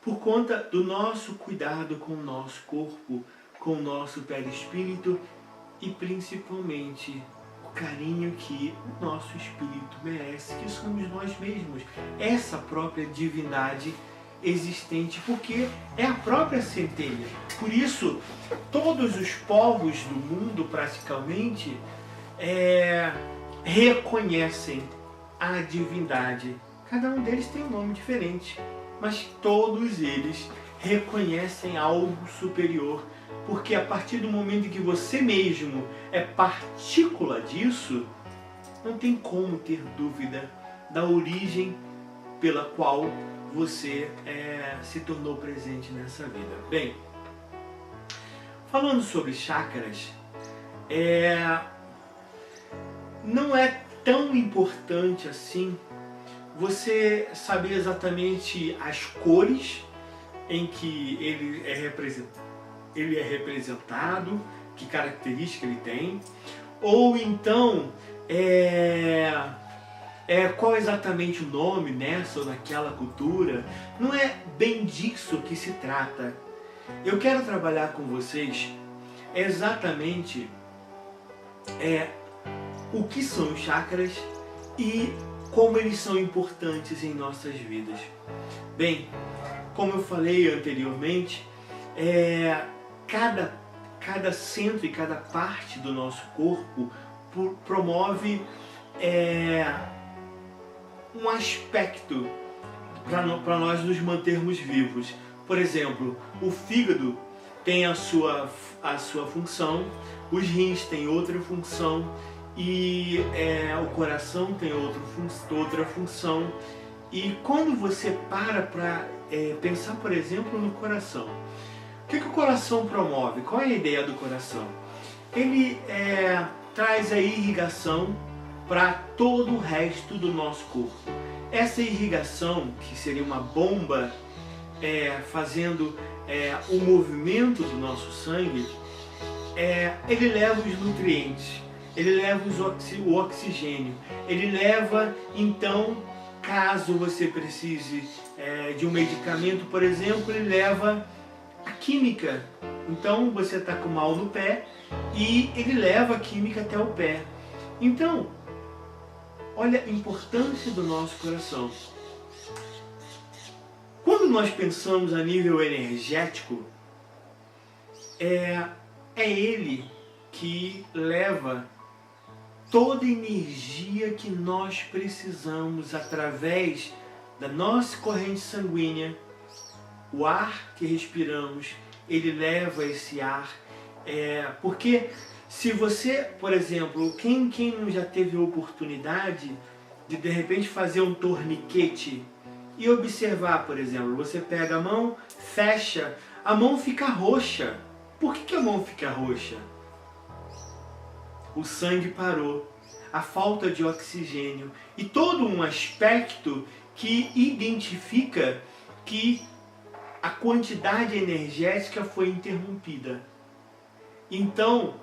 por conta do nosso cuidado com o nosso corpo, com o nosso perispírito e principalmente o carinho que o nosso espírito merece, que somos nós mesmos, essa própria divindade existente, porque é a própria centelha. Por isso, todos os povos do mundo praticamente reconhecem a divindade. Cada um deles tem um nome diferente, mas todos eles reconhecem algo superior, porque a partir do momento que você mesmo é partícula disso, não tem como ter dúvida da origem pela qual você se tornou presente nessa vida. Bem, falando sobre chakras, não é tão importante assim você saber exatamente as cores em que ele é representado, que característica ele tem, ou então qual exatamente o nome nessa ou naquela cultura. Não é bem disso que se trata. Eu quero trabalhar com vocês exatamente o que são os chakras e como eles são importantes em nossas vidas. Bem, como eu falei anteriormente, cada centro e cada parte do nosso corpo promove um aspecto para nós nos mantermos vivos. Por exemplo, o fígado tem a sua função, os rins têm outra função e o coração tem outra função. E quando você para pensar, por exemplo, no coração, o que o coração promove? Qual é a ideia do coração? Ele traz a irrigação para todo o resto do nosso corpo. Essa irrigação, que seria uma bomba fazendo o movimento do nosso sangue, ele leva os nutrientes, ele leva o oxigênio, ele leva, então, caso você precise de um medicamento, por exemplo, ele leva a química. Então você está com mal no pé e ele leva a química até o pé. Então, olha a importância do nosso coração. Quando nós pensamos a nível energético, é ele que leva toda a energia que nós precisamos através da nossa corrente sanguínea. O ar que respiramos, ele leva esse ar. Porque se você, por exemplo, quem não já teve a oportunidade de repente fazer um torniquete e observar, por exemplo, você pega a mão, fecha, a mão fica roxa. Por que a mão fica roxa? O sangue parou, a falta de oxigênio e todo um aspecto que identifica que a quantidade energética foi interrompida. Então,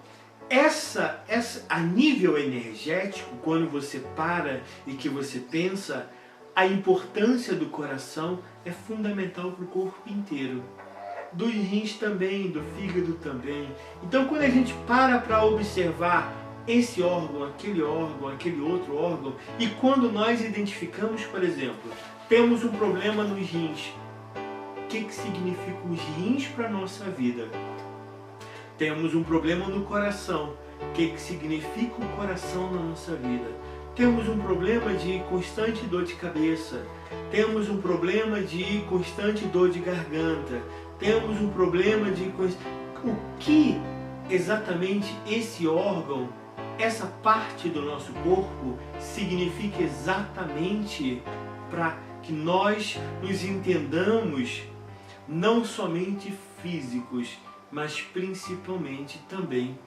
a nível energético, quando você para e que você pensa, a importância do coração é fundamental para o corpo inteiro. Dos rins também, do fígado também. Então, quando a gente para observar esse órgão, aquele outro órgão, e quando nós identificamos, por exemplo, temos um problema nos rins, o que significam os rins para a nossa vida? Temos um problema no coração, o que significa o coração na nossa vida? Temos um problema de constante dor de cabeça, temos um problema de constante dor de garganta, temos um problema de... O que exatamente esse órgão, essa parte do nosso corpo significa exatamente para que nós nos entendamos não somente físicos, mas principalmente também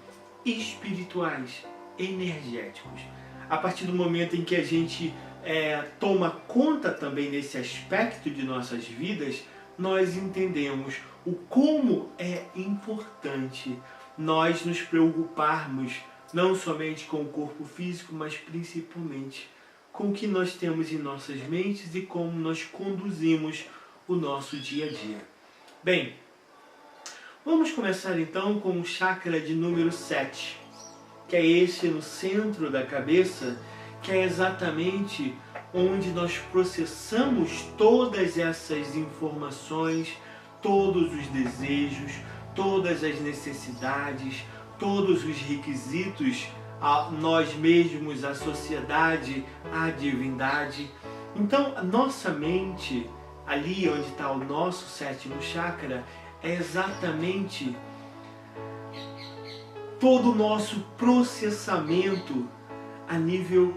espirituais, energéticos. A partir do momento em que a gente toma conta também desse aspecto de nossas vidas, nós entendemos o como é importante nós nos preocuparmos não somente com o corpo físico, mas principalmente com o que nós temos em nossas mentes e como nós conduzimos o nosso dia a dia. Bem, vamos começar então com o chakra de número 7, que é esse no centro da cabeça, que é exatamente onde nós processamos todas essas informações, todos os desejos, todas as necessidades, todos os requisitos a nós mesmos, à sociedade, à divindade. Então, a nossa mente, ali onde está o nosso sétimo chakra, é exatamente todo o nosso processamento a nível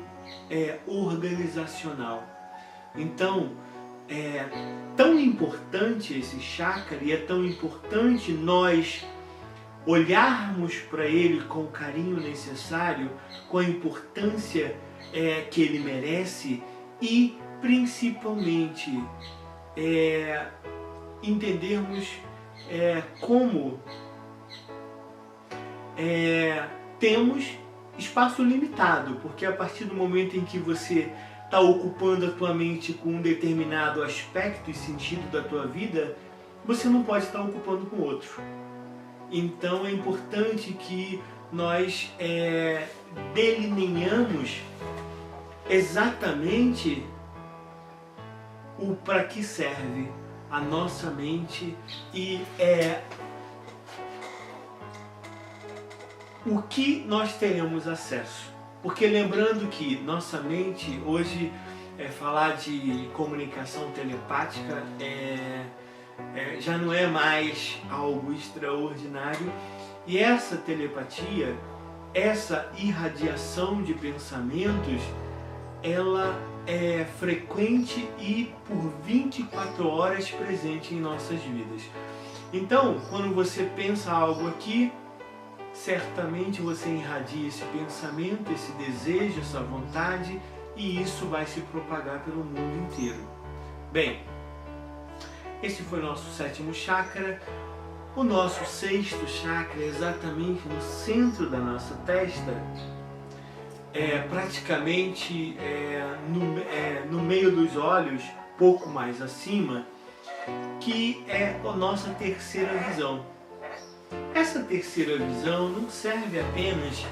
organizacional. Então, é tão importante esse chakra e é tão importante nós olharmos para ele com o carinho necessário, com a importância que ele merece e, principalmente, entendermos como temos espaço limitado, porque a partir do momento em que você está ocupando a tua mente com um determinado aspecto e sentido da tua vida, você não pode estar ocupando com outro. Então é importante que nós delineamos exatamente o para que serve a nossa mente e o que nós teremos acesso. Porque lembrando que nossa mente, hoje, falar de comunicação telepática já não é mais algo extraordinário. E essa telepatia, essa irradiação de pensamentos, ela é frequente e por 24 horas presente em nossas vidas. Então, quando você pensa algo aqui, certamente você irradia esse pensamento, esse desejo, essa vontade, e isso vai se propagar pelo mundo inteiro. Bem, esse foi o nosso sétimo chakra. O nosso sexto chakra, exatamente no centro da nossa testa, praticamente no meio dos olhos, pouco mais acima, que é a nossa terceira visão. Essa terceira visão não serve apenas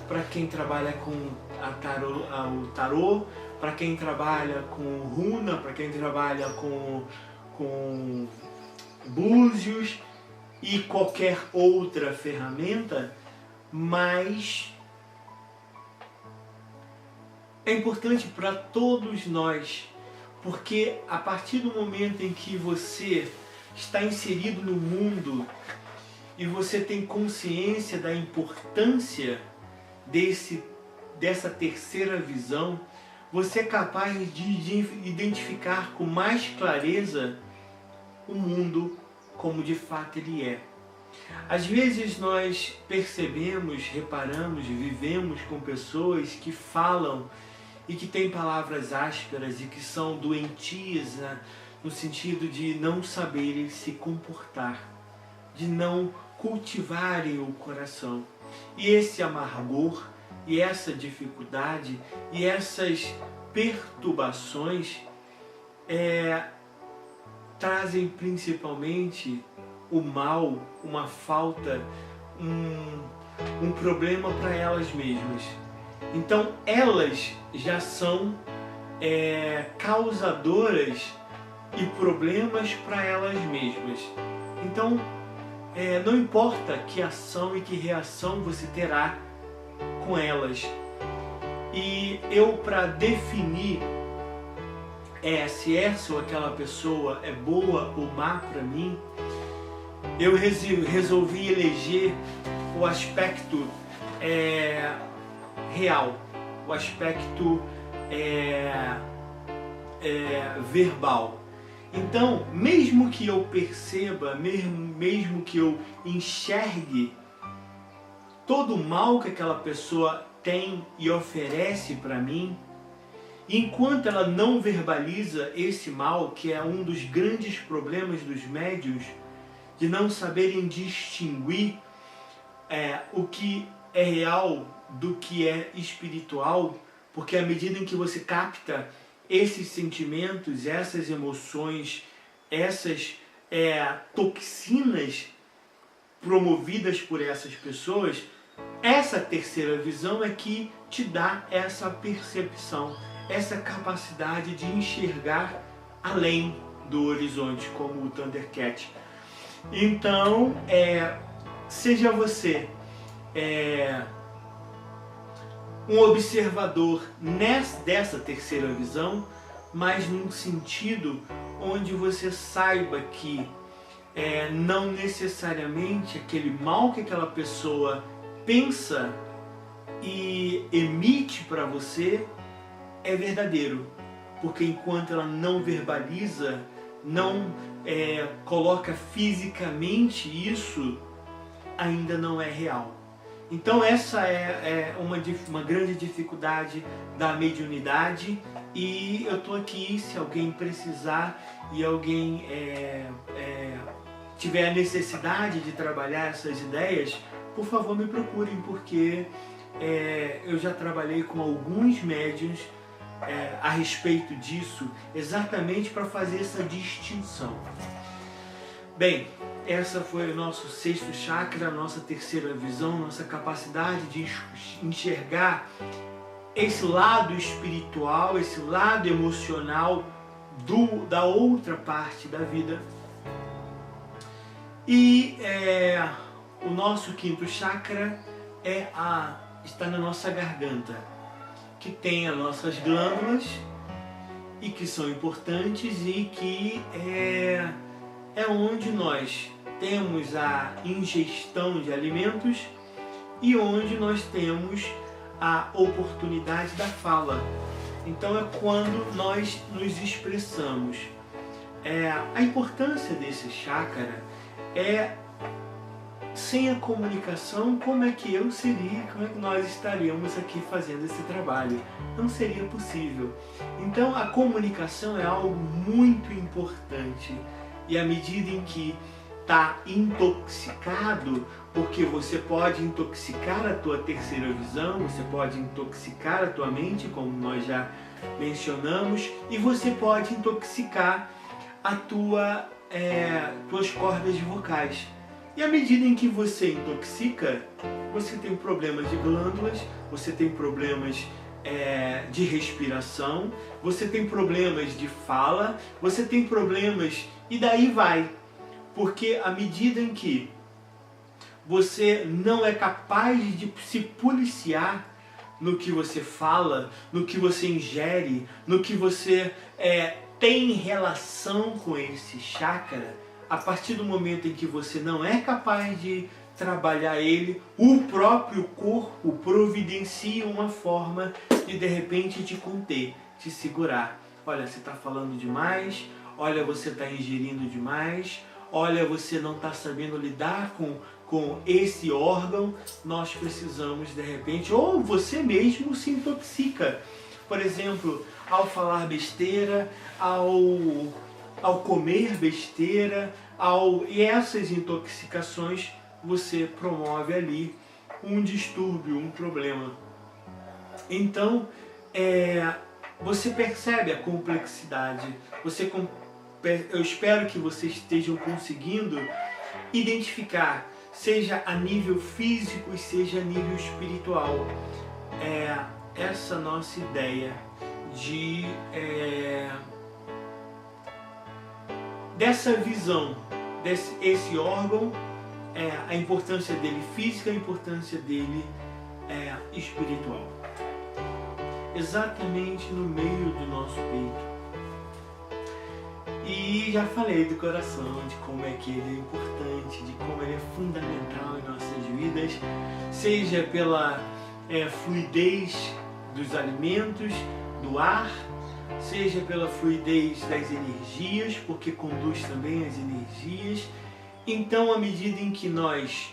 para quem trabalha com o tarô, para quem trabalha com runa, para quem trabalha com búzios e qualquer outra ferramenta, mas é importante para todos nós, porque a partir do momento em que você está inserido no mundo e você tem consciência da importância dessa terceira visão, você é capaz de identificar com mais clareza o mundo como de fato ele é. Às vezes nós percebemos, reparamos, vivemos com pessoas que falam e que têm palavras ásperas e que são doentias, no sentido de não saberem se comportar, de não cultivarem o coração. E esse amargor, e essa dificuldade, e essas perturbações trazem principalmente o mal, uma falta, um problema para elas mesmas. Então elas já são causadoras e problemas para elas mesmas. Então não importa que ação e que reação você terá com elas. E eu, para definir se essa ou aquela pessoa é boa ou má para mim, eu resolvi eleger o aspecto real, o aspecto verbal. Então, mesmo que eu perceba, mesmo que eu enxergue todo o mal que aquela pessoa tem e oferece para mim, enquanto ela não verbaliza esse mal, que é um dos grandes problemas dos médiuns, de não saberem distinguir o que é real do que é espiritual, porque à medida em que você capta esses sentimentos, essas emoções essas toxinas promovidas por essas pessoas, essa terceira visão é que te dá essa percepção, essa capacidade de enxergar além do horizonte, como o Thundercat. Então, seja você um observador dessa terceira visão, mas num sentido onde você saiba que não necessariamente aquele mal que aquela pessoa pensa e emite para você é verdadeiro, porque enquanto ela não verbaliza, não coloca fisicamente isso, ainda não é real. Então essa é uma grande dificuldade da mediunidade, e eu estou aqui se alguém precisar e alguém tiver a necessidade de trabalhar essas ideias, por favor me procurem, porque eu já trabalhei com alguns médiuns a respeito disso, exatamente para fazer essa distinção. Bem, essa foi o nosso sexto chakra, a nossa terceira visão, nossa capacidade de enxergar esse lado espiritual, esse lado emocional da outra parte da vida. E o nosso quinto chakra está na nossa garganta, que tem as nossas glândulas e que são importantes, e que é onde nós temos a ingestão de alimentos e onde nós temos a oportunidade da fala. Então é quando nós nos expressamos. A importância desse chakra sem a comunicação, como é que nós estaríamos aqui fazendo esse trabalho? Não seria possível. Então a comunicação é algo muito importante, e à medida em que está intoxicado, porque você pode intoxicar a tua terceira visão, você pode intoxicar a tua mente, como nós já mencionamos, e você pode intoxicar as tuas cordas vocais. E à medida em que você intoxica, você tem problemas de glândulas, você tem problemas de respiração, você tem problemas de fala, você tem problemas, e daí vai. Porque à medida em que você não é capaz de se policiar no que você fala, no que você ingere, no que você tem relação com esse chakra, a partir do momento em que você não é capaz de trabalhar ele, o próprio corpo providencia uma forma de repente te conter, te segurar. Olha, você está falando demais, olha, você está ingerindo demais, olha, você não está sabendo lidar com esse órgão, nós precisamos de repente, ou você mesmo se intoxica. Por exemplo, ao falar besteira, ao comer besteira, e essas intoxicações, você promove ali um distúrbio, um problema. Então, você percebe a complexidade, eu espero que vocês estejam conseguindo identificar, seja a nível físico e seja a nível espiritual, essa nossa ideia dessa visão, esse órgão, a importância dele física, a importância dele espiritual. Exatamente no meio do nosso peito. E já falei do coração, de como é que ele é importante, de como ele é fundamental em nossas vidas, seja pela fluidez dos alimentos, do ar, seja pela fluidez das energias, porque conduz também as energias. Então, à medida em que nós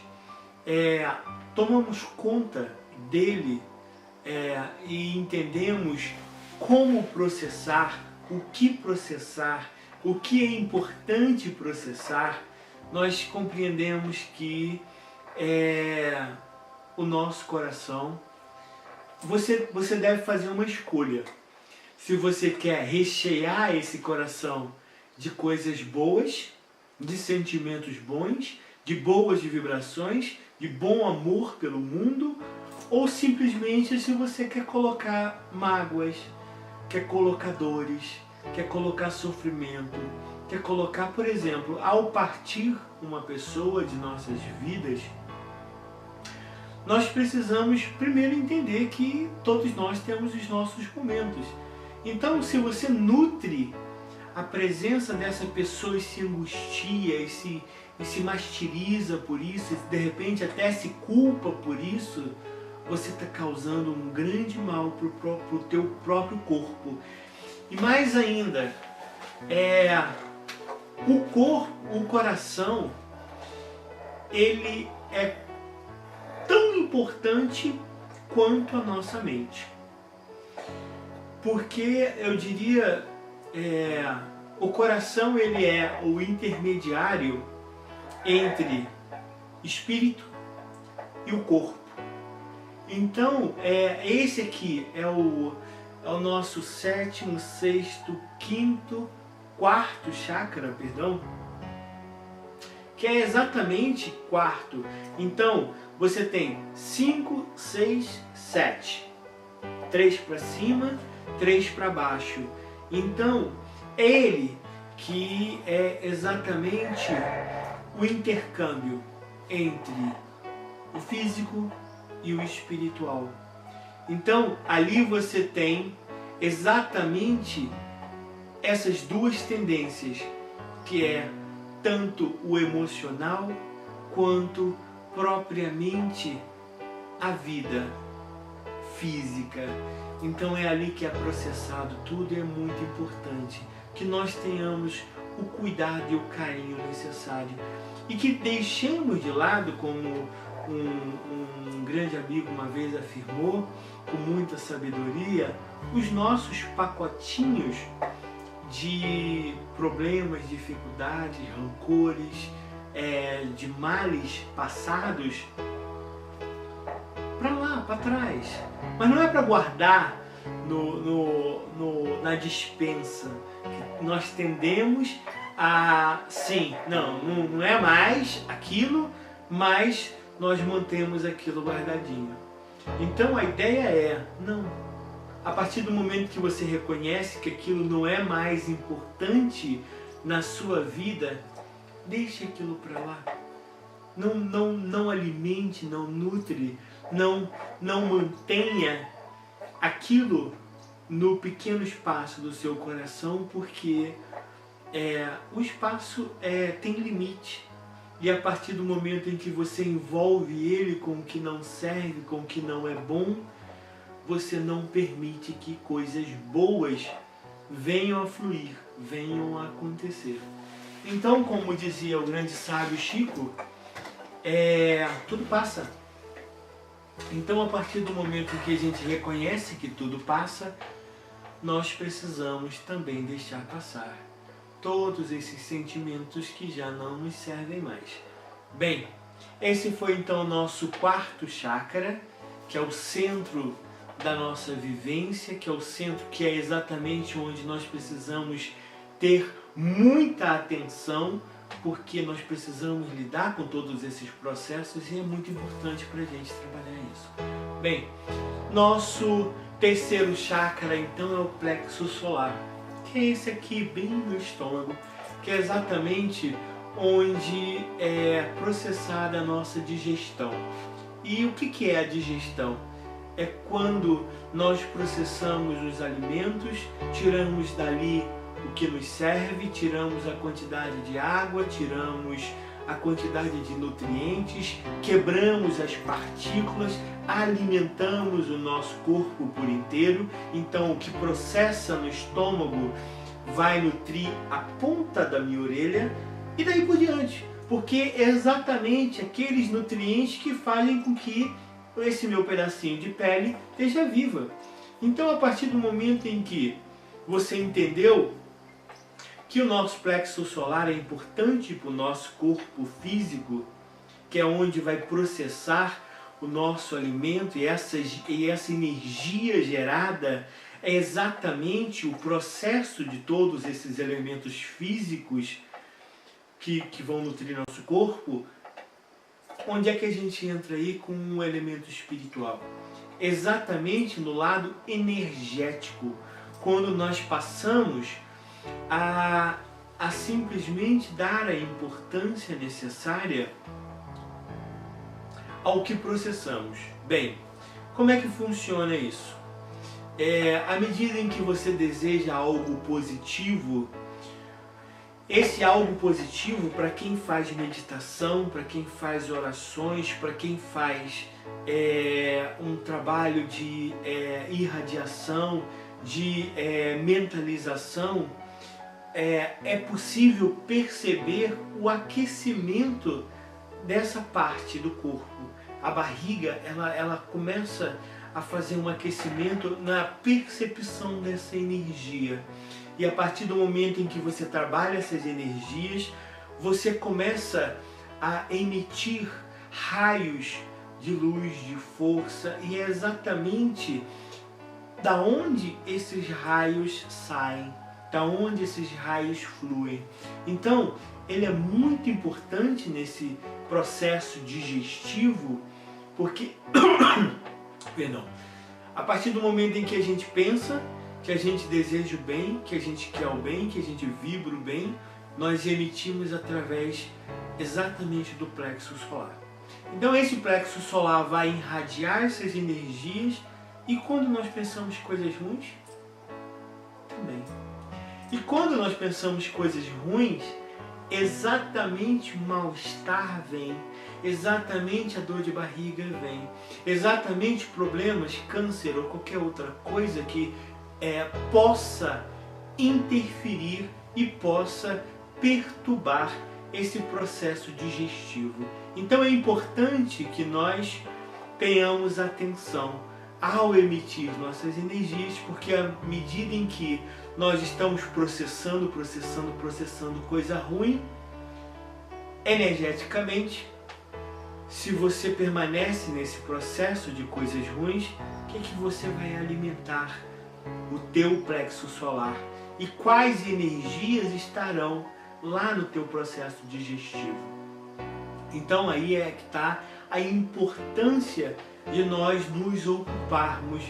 tomamos conta dele e entendemos como processar, o que é importante processar, nós compreendemos que o nosso coração, você deve fazer uma escolha. Se você quer rechear esse coração de coisas boas, de sentimentos bons, de boas vibrações, de bom amor pelo mundo, ou simplesmente se você quer colocar mágoas, quer colocar dores, quer colocar sofrimento, quer colocar, por exemplo, ao partir uma pessoa de nossas vidas, nós precisamos primeiro entender que todos nós temos os nossos momentos. Então, se você nutre a presença dessa pessoa e se angustia e se martiriza por isso, e de repente até se culpa por isso, você está causando um grande mal para o teu próprio corpo. E mais ainda, o coração, ele é tão importante quanto a nossa mente. Porque eu diria, o coração ele é o intermediário entre espírito e o corpo. Então, esse aqui é o nosso sétimo, sexto, quinto, quarto chakra, que é exatamente quarto. Então, você tem 5, 6, 7. 3 para cima, 3 para baixo. Então, ele que é exatamente o intercâmbio entre o físico e o espiritual. Então, ali você tem exatamente essas duas tendências, que é tanto o emocional quanto propriamente a vida física. Então é ali que é processado tudo, e é muito importante que nós tenhamos o cuidado e o carinho necessário e que deixemos de lado, como um grande amigo uma vez afirmou com muita sabedoria, os nossos pacotinhos de problemas, dificuldades, rancores, de males passados para lá, para trás. Mas não é para guardar na despensa. Nós tendemos a, sim, não é mais aquilo, mas nós mantemos aquilo guardadinho. Então a ideia é, não. A partir do momento que você reconhece que aquilo não é mais importante na sua vida, deixe aquilo para lá. Não alimente, não nutre, não mantenha aquilo no pequeno espaço do seu coração, porque o espaço tem limite. E a partir do momento em que você envolve ele com o que não serve, com o que não é bom, você não permite que coisas boas venham a fluir, venham a acontecer. Então, como dizia o grande sábio Chico, tudo passa. Então, a partir do momento em que a gente reconhece que tudo passa, nós precisamos também deixar passar todos esses sentimentos que já não nos servem mais. Bem, esse foi então o nosso quarto chakra, que é o centro da nossa vivência, que é o centro que é exatamente onde nós precisamos ter muita atenção, porque nós precisamos lidar com todos esses processos e é muito importante para a gente trabalhar isso. Bem, nosso terceiro chakra então é o plexo solar, que é esse aqui bem no estômago, que é exatamente onde é processada a nossa digestão. E o que é a digestão? É quando nós processamos os alimentos, tiramos dali o que nos serve, tiramos a quantidade de água, tiramos a quantidade de nutrientes, quebramos as partículas, alimentamos o nosso corpo por inteiro. Então o que processa no estômago vai nutrir a ponta da minha orelha e daí por diante, porque é exatamente aqueles nutrientes que fazem com que esse meu pedacinho de pele esteja viva. Então, a partir do momento em que você entendeu que o nosso plexo solar é importante para o nosso corpo físico, que é onde vai processar o nosso alimento, e essa energia gerada é exatamente o processo de todos esses elementos físicos que vão nutrir nosso corpo. Onde é que a gente entra aí com um elemento espiritual? Exatamente no lado energético, quando nós passamos a simplesmente dar a importância necessária ao que processamos. Bem, como é que funciona isso? À medida em que você deseja algo positivo, esse algo positivo, para quem faz meditação, para quem faz orações, para quem faz um trabalho de irradiação, de mentalização, é possível perceber o aquecimento dessa parte do corpo. A barriga, ela começa a fazer um aquecimento na percepção dessa energia. E a partir do momento em que você trabalha essas energias, você começa a emitir raios de luz, de força, e é exatamente da onde esses raios saem, da onde esses raios fluem. Então, ele é muito importante nesse processo digestivo, porque perdão, a partir do momento em que a gente pensa, que a gente deseja o bem, que a gente quer o bem, que a gente vibra o bem, nós emitimos através exatamente do plexo solar. Então esse plexo solar vai irradiar essas energias, e quando nós pensamos coisas ruins, também. E quando nós pensamos coisas ruins, exatamente o mal-estar vem, exatamente a dor de barriga vem, exatamente problemas, câncer ou qualquer outra coisa que possa interferir e possa perturbar esse processo digestivo. Então é importante que nós tenhamos atenção ao emitir nossas energias, porque à medida em que nós estamos processando coisa ruim, energeticamente, se você permanece nesse processo de coisas ruins, o que você vai alimentar? O teu plexo solar. E quais energias estarão lá no teu processo digestivo? Então aí é que está a importância de nós nos ocuparmos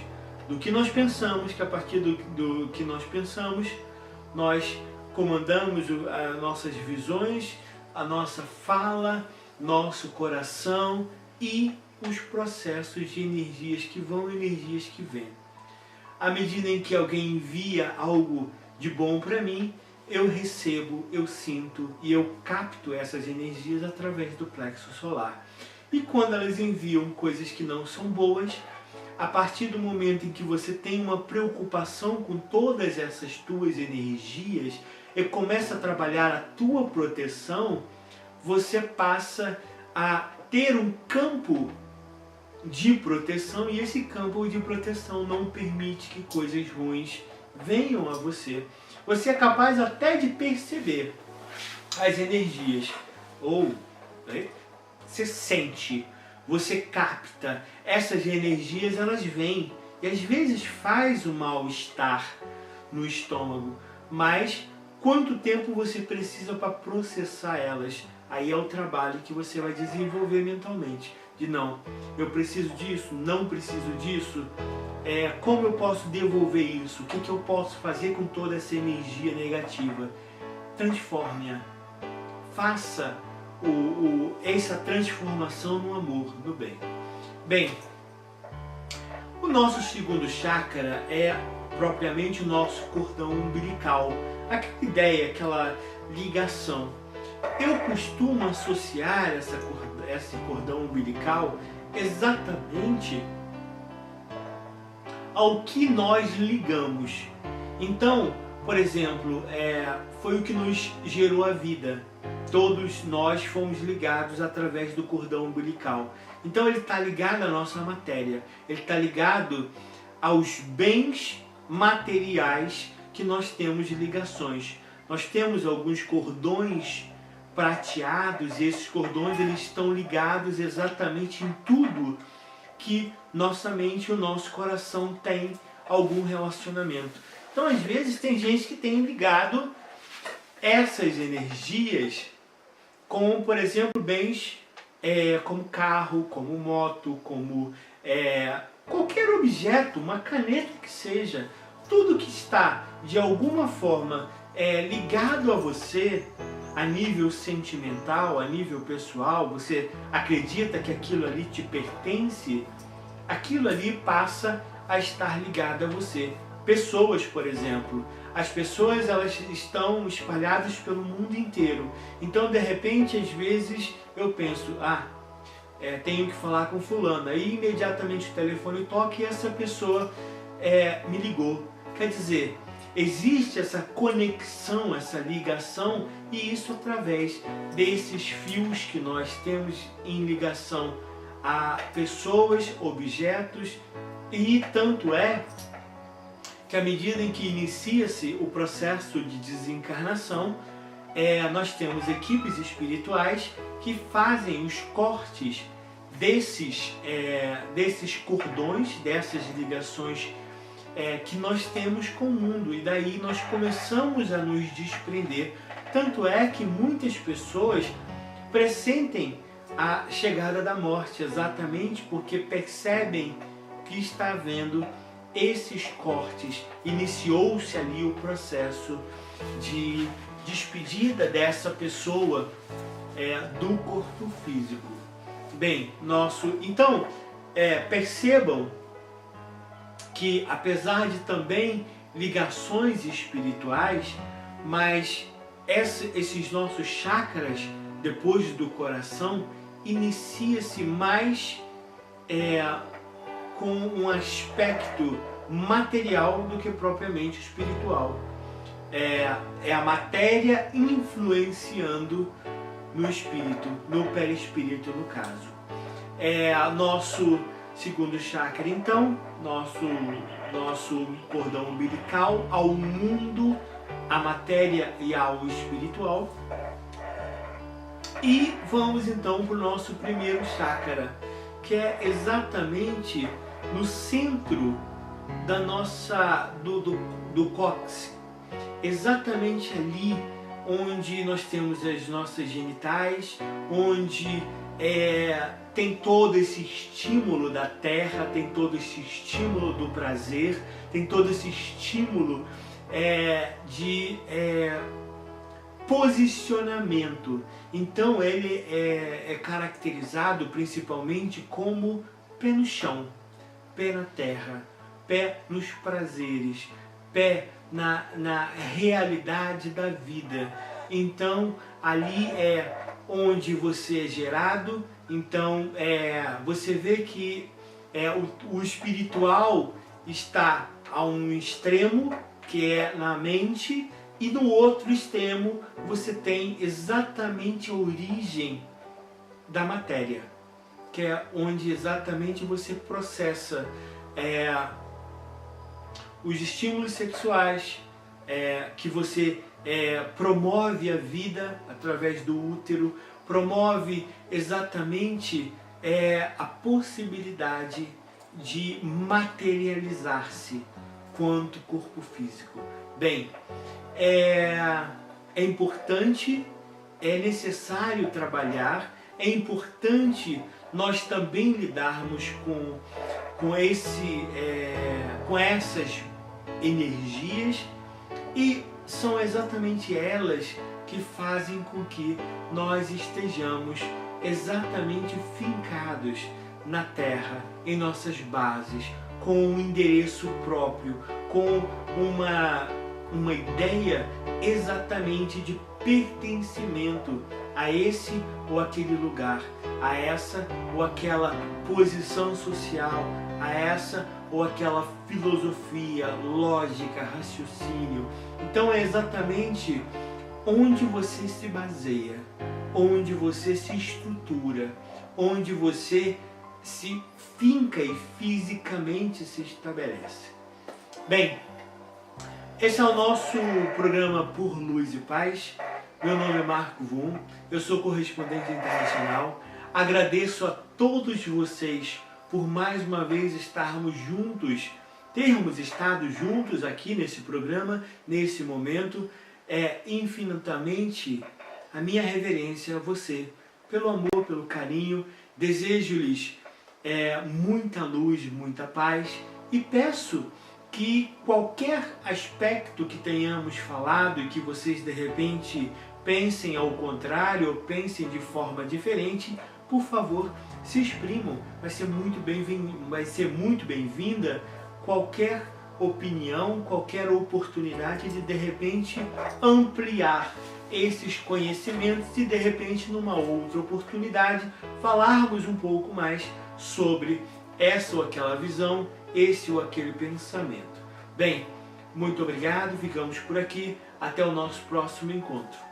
do que nós pensamos, que a partir do que nós pensamos, nós comandamos as nossas visões, a nossa fala, nosso coração e os processos de energias que vão e energias que vêm. À medida em que alguém envia algo de bom para mim, eu recebo, eu sinto e eu capto essas energias através do plexo solar. E quando elas enviam coisas que não são boas, a partir do momento em que você tem uma preocupação com todas essas tuas energias e começa a trabalhar a tua proteção, você passa a ter um campo de proteção, e esse campo de proteção não permite que coisas ruins venham a você. Você é capaz até de perceber as energias, ou você sente, você capta essas energias, elas vêm e às vezes faz o mal-estar no estômago, mas quanto tempo você precisa para processar elas? Aí é o trabalho que você vai desenvolver mentalmente. De não, eu preciso disso, não preciso disso, como eu posso devolver isso? O que eu posso fazer com toda essa energia negativa? Transforme-a. Faça essa transformação no amor, no bem. Bem, o nosso segundo chakra é propriamente o nosso cordão umbilical. Aquela ideia, aquela ligação. Eu costumo associar esse cordão umbilical exatamente ao que nós ligamos. Então, por exemplo, foi o que nos gerou a vida. Todos nós fomos ligados através do cordão umbilical. Então ele está ligado à nossa matéria, ele está ligado aos bens materiais que nós temos de ligações. Nós temos alguns cordões prateados, e esses cordões eles estão ligados exatamente em tudo que nossa mente e o nosso coração tem algum relacionamento. Então, às vezes, tem gente que tem ligado essas energias com, por exemplo, bens como carro, como moto, como qualquer objeto, uma caneta que seja. Tudo que está, de alguma forma, ligado a você, a nível sentimental, a nível pessoal, você acredita que aquilo ali te pertence, aquilo ali passa a estar ligado a você. Pessoas, por exemplo, as pessoas elas estão espalhadas pelo mundo inteiro. Então, de repente, às vezes eu penso, tenho que falar com fulano. Aí imediatamente o telefone toca e essa pessoa me ligou. Quer dizer, existe essa conexão, essa ligação, e isso através desses fios que nós temos em ligação a pessoas, objetos, e tanto é que à medida em que inicia-se o processo de desencarnação, nós temos equipes espirituais que fazem os cortes desses cordões, dessas ligações que nós temos com o mundo, e daí nós começamos a nos desprender. Tanto é que muitas pessoas pressentem a chegada da morte, exatamente porque percebem que está havendo esses cortes. Iniciou-se ali o processo de despedida dessa pessoa do corpo físico. Bem, então, percebam que apesar de também ligações espirituais, mas esses nossos chakras, depois do coração, inicia-se mais com um aspecto material do que propriamente espiritual. É a matéria influenciando no espírito, no perispírito no caso. Nosso segundo chakra, então, nosso cordão umbilical ao mundo, à matéria e ao espiritual. E vamos então para o nosso primeiro chakra, que é exatamente no centro da do cóccix, exatamente ali onde nós temos as nossas genitais, onde tem todo esse estímulo da terra, tem todo esse estímulo do prazer, tem todo esse estímulo de posicionamento. Então ele é caracterizado principalmente como pé no chão, pé na terra, pé nos prazeres, pé na realidade da vida. Então ali é onde você é gerado. Então você vê que o espiritual está a um extremo, que é na mente, e no outro extremo você tem exatamente a origem da matéria, que é onde exatamente você processa os estímulos sexuais, que você promove a vida através do útero, promove exatamente a possibilidade de materializar-se quanto corpo físico. Bem, é importante, é necessário trabalhar, é importante nós também lidarmos com essas energias, e são exatamente elas que fazem com que nós estejamos exatamente fincados na Terra, em nossas bases, com um endereço próprio, com uma ideia exatamente de pertencimento a esse ou aquele lugar, a essa ou aquela posição social, a essa ou aquela filosofia, lógica, raciocínio. Então é exatamente onde você se baseia, onde você se estrutura, onde você se finca e fisicamente se estabelece. Bem, esse é o nosso programa Por Luz e Paz. Meu nome é Marco Vum, eu sou correspondente internacional. Agradeço a todos vocês por mais uma vez estarmos juntos termos estado juntos aqui nesse programa, nesse momento. É infinitamente a minha reverência a você, pelo amor, pelo carinho. Desejo-lhes muita luz, muita paz e peço que qualquer aspecto que tenhamos falado e que vocês de repente pensem ao contrário ou pensem de forma diferente, por favor, se exprimam. Vai ser muito bem-vinda qualquer opinião, qualquer oportunidade de repente ampliar esses conhecimentos e de repente numa outra oportunidade falarmos um pouco mais sobre essa ou aquela visão, esse ou aquele pensamento. Bem, muito obrigado, ficamos por aqui, até o nosso próximo encontro.